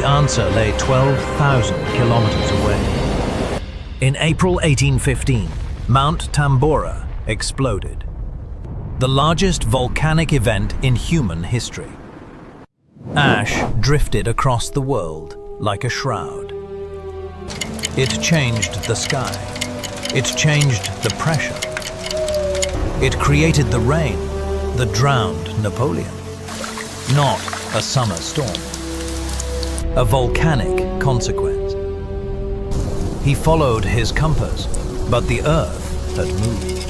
answer lay 12,000 kilometers away. In April 1815, Mount Tambora exploded, the largest volcanic event in human history. Ash drifted across the world like a shroud. It changed the sky. It changed the pressure. It created the rain that drowned Napoleon. Not a summer storm. A volcanic consequence. He followed his compass, but the earth had moved.